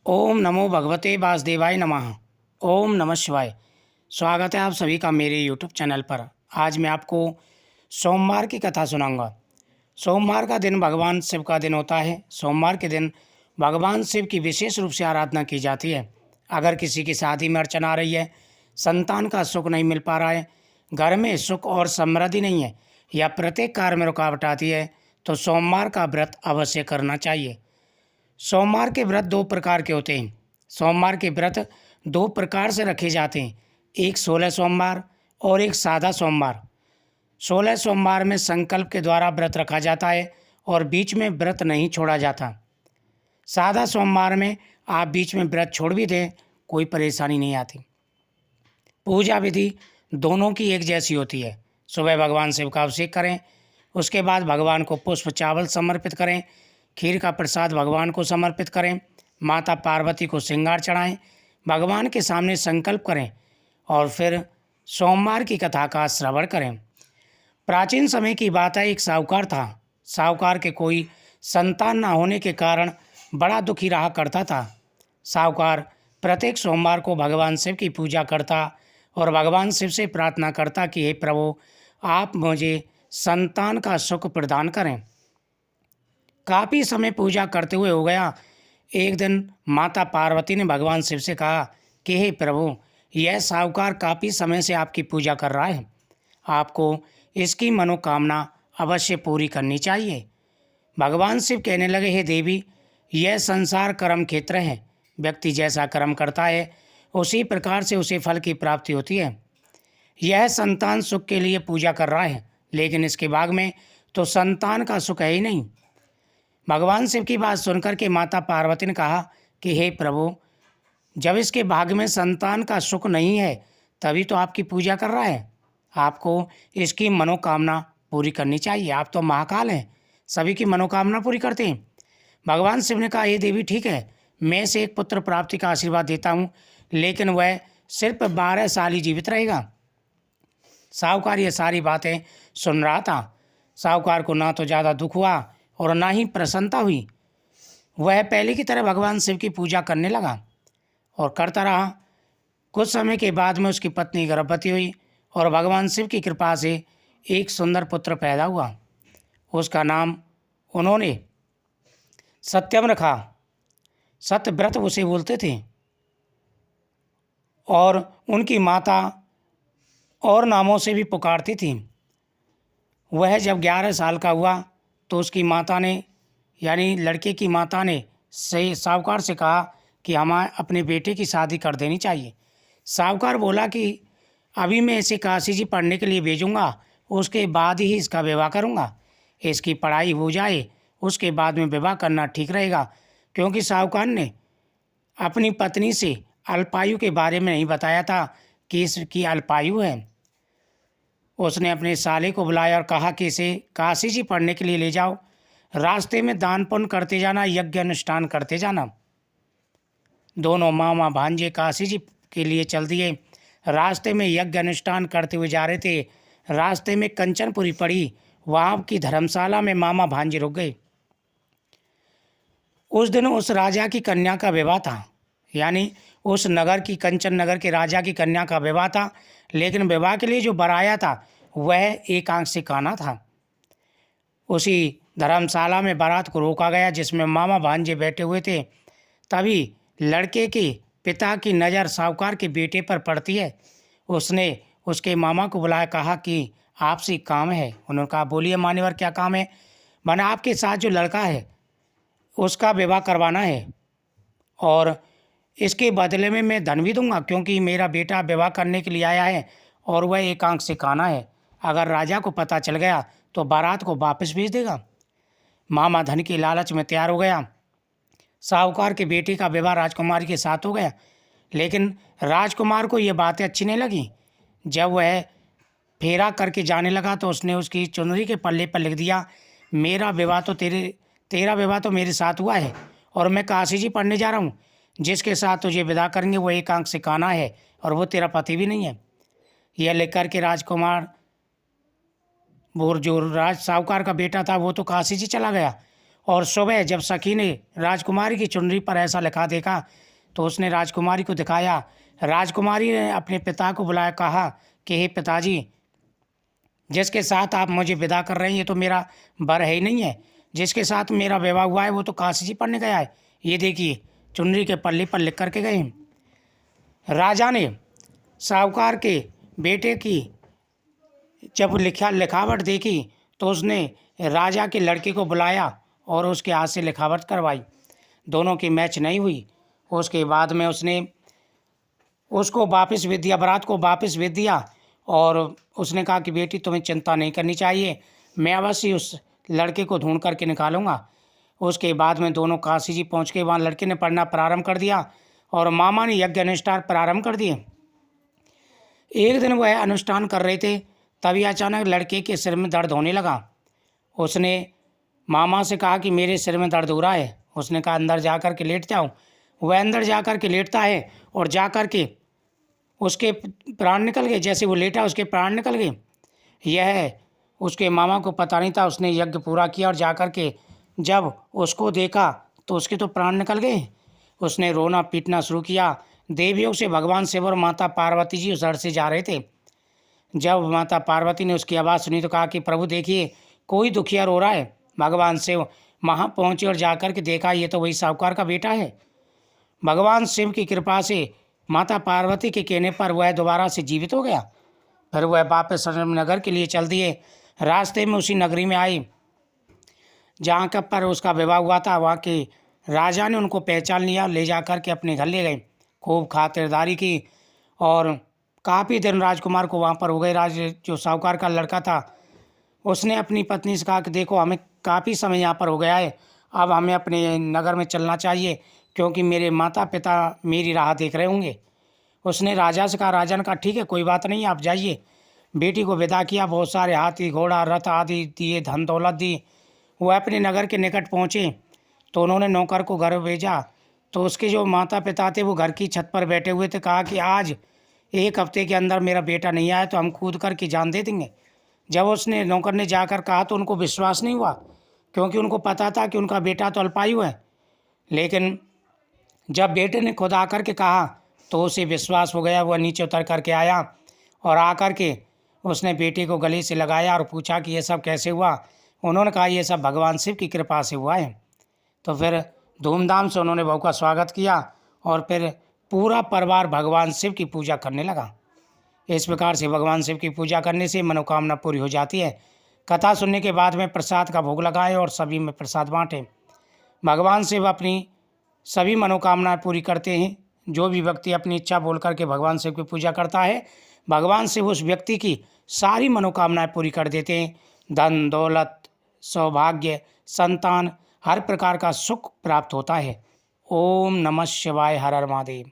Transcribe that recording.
ओम नमो भगवते वासुदेवाय नमः। ओम नमः शिवाय। स्वागत है आप सभी का मेरे यूट्यूब चैनल पर। आज मैं आपको सोमवार की कथा सुनाऊंगा। सोमवार का दिन भगवान शिव का दिन होता है। सोमवार के दिन भगवान शिव की विशेष रूप से आराधना की जाती है। अगर किसी की शादी में अड़चन आ रही है, संतान का सुख नहीं मिल पा रहा है, घर में सुख और समृद्धि नहीं है, या प्रत्येक कार्य में रुकावट आती है, तो सोमवार का व्रत अवश्य करना चाहिए। सोमवार के व्रत दो प्रकार के होते हैं। सोमवार के व्रत दो प्रकार से रखे जाते हैं, एक 16 सोमवार और एक सादा सोमवार। 16 सोमवार में संकल्प के द्वारा व्रत रखा जाता है और बीच में व्रत नहीं छोड़ा जाता। सादा सोमवार में आप बीच में व्रत छोड़ भी दें, कोई परेशानी नहीं आती। पूजा विधि दोनों की एक जैसी होती है। सुबह भगवान शिव का अभिषेक करें, उसके बाद भगवान को पुष्प चावल समर्पित करें, खीर का प्रसाद भगवान को समर्पित करें, माता पार्वती को श्रृंगार चढ़ाएं, भगवान के सामने संकल्प करें और फिर सोमवार की कथा का श्रवण करें। प्राचीन समय की बात है, एक साहूकार था। साहूकार के कोई संतान न होने के कारण बड़ा दुखी रहा करता था। साहूकार प्रत्येक सोमवार को भगवान शिव की पूजा करता और भगवान शिव से प्रार्थना करता कि हे प्रभु, आप मुझे संतान का सुख प्रदान करें। काफ़ी समय पूजा करते हुए हो गया। एक दिन माता पार्वती ने भगवान शिव से कहा कि हे प्रभु, यह साहूकार काफ़ी समय से आपकी पूजा कर रहा है, आपको इसकी मनोकामना अवश्य पूरी करनी चाहिए। भगवान शिव कहने लगे, हे देवी, यह संसार कर्म क्षेत्र है। व्यक्ति जैसा कर्म करता है उसी प्रकार से उसे फल की प्राप्ति होती है। यह संतान सुख के लिए पूजा कर रहा है, लेकिन इसके भाग में तो संतान का सुख है ही नहीं। भगवान शिव की बात सुनकर के माता पार्वती ने कहा कि हे प्रभु, जब इसके भाग्य में संतान का सुख नहीं है तभी तो आपकी पूजा कर रहा है, आपको इसकी मनोकामना पूरी करनी चाहिए। आप तो महाकाल हैं, सभी की मनोकामना पूरी करते हैं। भगवान शिव ने कहा, हे देवी, ठीक है, मैं इसे एक पुत्र प्राप्ति का आशीर्वाद देता हूँ, लेकिन वह सिर्फ 12 साल ही जीवित रहेगा। साहूकार ये सारी बातें सुन रहा था। साहूकार को ना तो ज़्यादा दुख हुआ और ना ही प्रसन्नता हुई। वह पहले की तरह भगवान शिव की पूजा करने लगा और करता रहा। कुछ समय के बाद में उसकी पत्नी गर्भवती हुई और भगवान शिव की कृपा से एक सुंदर पुत्र पैदा हुआ। उसका नाम उन्होंने सत्यम रखा। सत्यव्रत उसे बोलते थे। और उनकी माता और नामों से भी पुकारती थी। वह जब 11 साल का हुआ तो उसकी माता ने, यानी लड़के की माता ने साहूकार से कहा कि हमें अपने बेटे की शादी कर देनी चाहिए। साहूकार बोला कि अभी मैं इसे काशी जी पढ़ने के लिए भेजूँगा, उसके बाद ही इसका विवाह करूँगा। इसकी पढ़ाई हो जाए उसके बाद में विवाह करना ठीक रहेगा, क्योंकि साहूकार ने अपनी पत्नी से अल्पायु के बारे में नहीं बताया था कि इसकी अल्पायु है। उसने अपने साले को बुलाया और कहा कि इसे काशी जी पढ़ने के लिए ले जाओ, रास्ते में दान पुण्य करते जाना, यज्ञ अनुष्ठान करते जाना। दोनों मामा भांजे काशी जी के लिए चल दिए। रास्ते में यज्ञ अनुष्ठान करते हुए जा रहे थे। रास्ते में कंचनपुरी पड़ी, वहाँ की धर्मशाला में मामा भांजे रुक गए। उस दिन उस राजा की कन्या का विवाह था, यानी उस नगर की, कंचन नगर के राजा की कन्या का विवाह था। लेकिन विवाह के लिए जो बर आया था वह एक आंख से काना था। उसी धर्मशाला में बारात को रोका गया जिसमें मामा भांजे बैठे हुए थे। तभी लड़के के पिता की नज़र साहूकार के बेटे पर पड़ती है। उसने उसके मामा को बुलाया, कहा कि आपसे काम है। उन्होंने कहा, बोलिए मान्यवर, क्या काम है? मैंने आपके साथ जो लड़का है उसका विवाह करवाना है और इसके बदले में मैं धन भी दूंगा, क्योंकि मेरा बेटा विवाह करने के लिए आया है और वह एक आंख से काना है। अगर राजा को पता चल गया तो बारात को वापस भेज देगा। मामा धन के लालच में तैयार हो गया। साहूकार के बेटे का विवाह राजकुमारी के साथ हो गया। लेकिन राजकुमार को ये बातें अच्छी नहीं लगी। जब वह फेरा करके जाने लगा तो उसने उसकी चुनरी के पल्ले पर लिख दिया, मेरा विवाह तो तेरा विवाह तो मेरे साथ हुआ है और मैं काशी जी पढ़ने जा रहा हूँ। जिसके साथ तुझे विदा करेंगे वो एक आंख से काना है और वो तेरा पति भी नहीं है। यह लेकर के राजकुमार, वो जो राज साहूकार का बेटा था, वो तो काशी जी चला गया और सुबह जब सखी ने राजकुमारी की चुनरी पर ऐसा लिखा देखा तो उसने राजकुमारी को दिखाया। राजकुमारी ने अपने पिता को बुलाया, कहा कि हे पिताजी, जिसके साथ आप मुझे विदा कर रहे हैं ये तो मेरा वर है ही नहीं है। जिसके साथ मेरा विवाह हुआ है वो तो काशी जी पढ़ने गया है। ये देखिए चुनरी के पल्ले पर लिख करके गए। राजा ने साहूकार के बेटे की जब लिखावट देखी तो उसने राजा के लड़के को बुलाया और उसके हाथ से लिखावट करवाई। दोनों की मैच नहीं हुई। उसके बाद में उसने उसको वापस भेज दिया, बारात को वापस भेज दिया और उसने कहा कि बेटी तुम्हें चिंता नहीं करनी चाहिए, मैं अवश्य उस लड़के को ढूंढ करके निकालूंगा। उसके बाद में दोनों काशी जी पहुँच के वहाँ लड़के ने पढ़ना प्रारंभ कर दिया और मामा ने यज्ञ अनुष्ठान प्रारंभ कर दिए। एक दिन वह अनुष्ठान कर रहे थे, तभी अचानक लड़के के सिर में दर्द होने लगा। उसने मामा से कहा कि मेरे सिर में दर्द हो रहा है। उसने कहा अंदर जा कर के लेट जाओ। वह अंदर जा कर के लेटता है और जा कर के उसके प्राण निकल गए। जैसे वो लेटा उसके प्राण निकल गए। यह उसके मामा को पता नहीं था। उसने यज्ञ पूरा किया और जा कर के जब उसको देखा तो उसके तो प्राण निकल गए। उसने रोना पीटना शुरू किया। देवयोग से भगवान शिव और माता पार्वती जी उस घर से जा रहे थे। जब माता पार्वती ने उसकी आवाज़ सुनी तो कहा कि प्रभु देखिए कोई दुखिया रो रहा है। भगवान शिव वहाँ पहुँचे और जाकर के देखा ये तो वही साहूकार का बेटा है। भगवान शिव की कृपा से माता पार्वती के कहने पर वह दोबारा से जीवित हो गया। फिर वह वापस नगर के लिए चल दिए। रास्ते में उसी नगरी में आई जहाँ का पर उसका विवाह हुआ था। वहाँ के राजा ने उनको पहचान लिया, ले जा कर के अपने घर ले गए। खूब खातिरदारी की और काफ़ी दिन राजकुमार को वहाँ पर हो गए। जो साहूकार का लड़का था उसने अपनी पत्नी से कहा कि देखो हमें काफ़ी समय यहाँ पर हो गया है, अब हमें अपने नगर में चलना चाहिए क्योंकि मेरे माता पिता मेरी राह देख रहे होंगे। उसने राजा से कहा। राजा ने कहा ठीक है कोई बात नहीं आप जाइए। बेटी को विदा किया, बहुत सारे हाथी घोड़ा रथ आदि दिए, धन दौलत दी। वह अपने नगर के निकट पहुँचे तो उन्होंने नौकर को घर भेजा। तो उसके जो माता पिता थे वो घर की छत पर बैठे हुए थे। कहा कि आज एक हफ्ते के अंदर मेरा बेटा नहीं आया तो हम कूद कर के जान दे देंगे। जब उसने नौकर ने जाकर कहा तो उनको विश्वास नहीं हुआ क्योंकि उनको पता था कि उनका बेटा तो अल्पायु है। लेकिन जब बेटे ने खुद आकर के कहा तो उसे विश्वास हो गया। वह नीचे उतर करके आया और आकर के उसने बेटे को गले से लगाया और पूछा कि ये सब कैसे हुआ। उन्होंने कहा ये सब भगवान शिव की कृपा से हुआ है। तो फिर धूमधाम से उन्होंने बहू का स्वागत किया और फिर पूरा परिवार भगवान शिव की पूजा करने लगा। इस प्रकार से भगवान शिव की पूजा करने से मनोकामना पूरी हो जाती है। कथा सुनने के बाद में प्रसाद का भोग लगाएं और सभी में प्रसाद बांटें। भगवान शिव अपनी सभी मनोकामनाएं पूरी करते हैं। जो भी व्यक्ति अपनी इच्छा बोल करके भगवान शिव की पूजा करता है, भगवान शिव उस व्यक्ति की सारी मनोकामनाएं पूरी कर देते हैं। धन दौलत सौभाग्य संतान हर प्रकार का सुख प्राप्त होता है। ओम नमः शिवाय, हर हर महादेव।